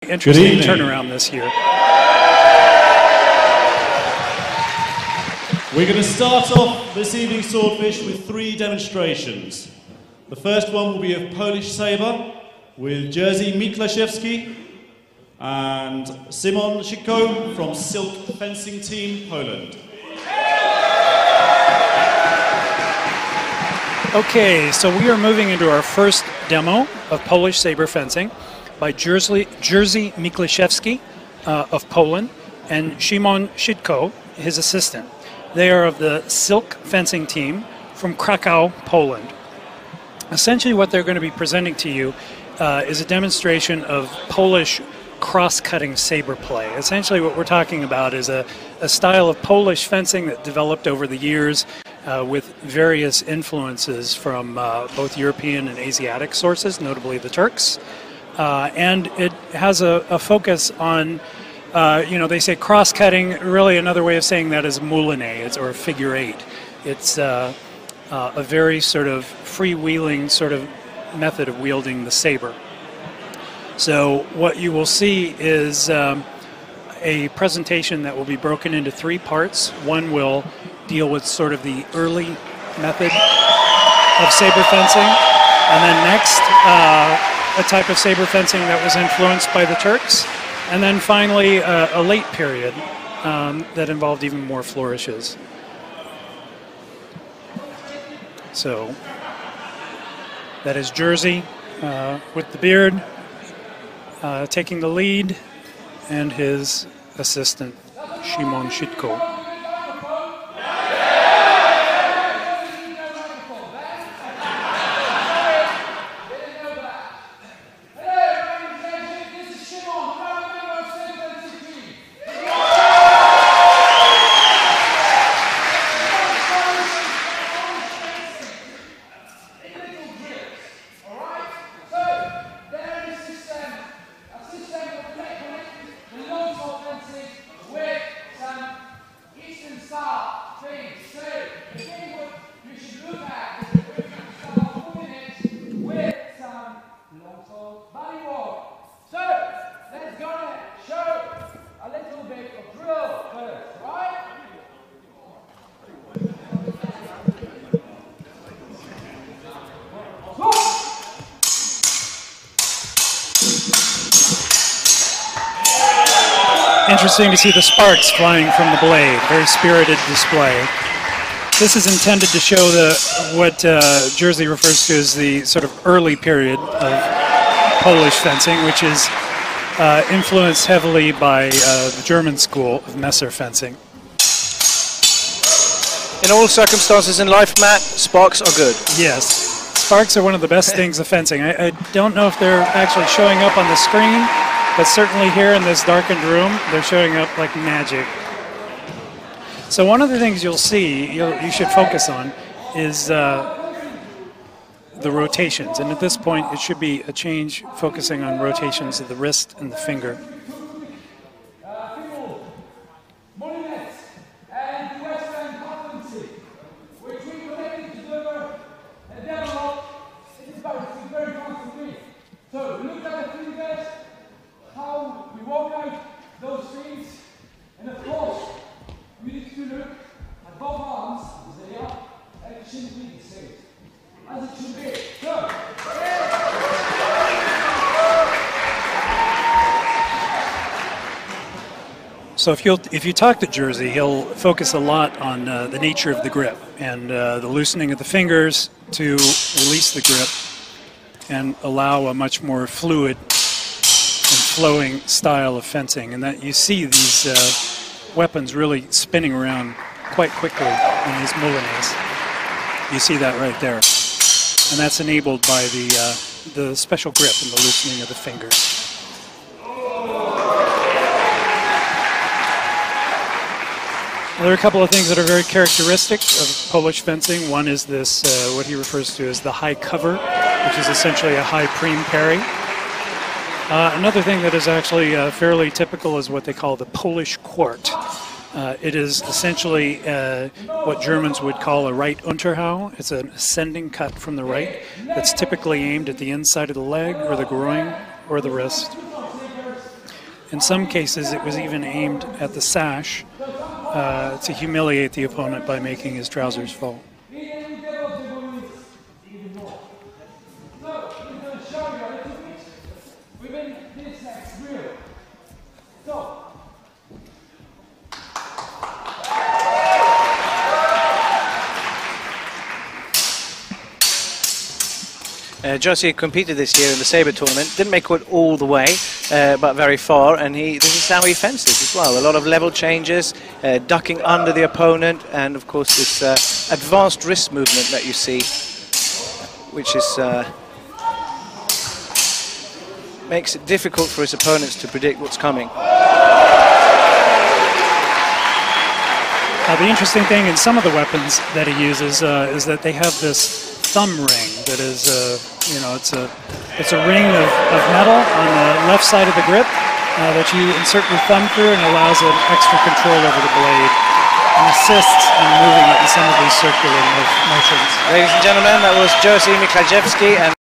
Interesting turnaround this year. We're going to start off this evening's Swordfish with 3 demonstrations. The first one will be of Polish Saber with Jerzy Miklaszewski and Szymon Szyko from Silkfencing Team, Poland. Okay, so we are moving into our first demo of Polish saber fencing by Jerzy Miklaszewski of Poland and Szymon Szyko, his assistant. They are of the Silkfencing Team from Krakow, Poland. Essentially what they're going to be presenting to you is a demonstration of Polish cross-cutting saber play. Essentially what we're talking about is a style of Polish fencing that developed over the years with various influences from both European and Asiatic sources, notably the Turks. And it has a focus on, they say cross-cutting. Really another way of saying that is moulinet, or figure 8. It's a very sort of freewheeling sort of method of wielding the saber. So what you will see is a presentation that will be broken into 3 parts. One will deal with sort of the early method of saber fencing, and then next a type of saber fencing that was influenced by the Turks, and then finally a late period that involved even more flourishes. So that is Jerzy with the beard taking the lead, and his assistant Szymon Szyko. Interesting to see the sparks flying from the blade. Very spirited display. This is intended to show what Jerzy refers to as the sort of early period of Polish fencing, which is influenced heavily by the German school of Messer fencing. In all circumstances in life, Matt, sparks are good. Yes. Sparks are one of the best things of fencing. I don't know if they're actually showing up on the screen, but certainly here in this darkened room, they're showing up like magic. So one of the things you'll see, you should focus on, is the rotations. And at this point, it should be a change focusing on rotations of the wrist and the finger. So if you talk to Jerzy, he'll focus a lot on the nature of the grip and the loosening of the fingers to release the grip and allow a much more fluid and flowing style of fencing. And that you see these weapons really spinning around quite quickly in these moulinets. You see that right there. And that's enabled by the special grip and the loosening of the fingers. There are a couple of things that are very characteristic of Polish fencing. One is this, what he refers to as the high cover, which is essentially a high prime parry. Another thing that is actually fairly typical is what they call the Polish quart. It is essentially what Germans would call a right Unterhau. It's an ascending cut from the right that's typically aimed at the inside of the leg or the groin or the wrist. In some cases, it was even aimed at the sash to humiliate the opponent by making his trousers fall. Jerzy competed this year in the Saber tournament, didn't make it all the way, but very far, and this is how he fences as well. A lot of level changes, ducking under the opponent, and of course this advanced wrist movement that you see, which is makes it difficult for his opponents to predict what's coming. The interesting thing in some of the weapons that he uses is that they have this thumb ring that is, you know, it's a ring of metal on the left side of the grip that you insert your thumb through, and allows an extra control over the blade and assists in moving it in some of these circular motions. Ladies and gentlemen, that was Jerzy Miklajewski and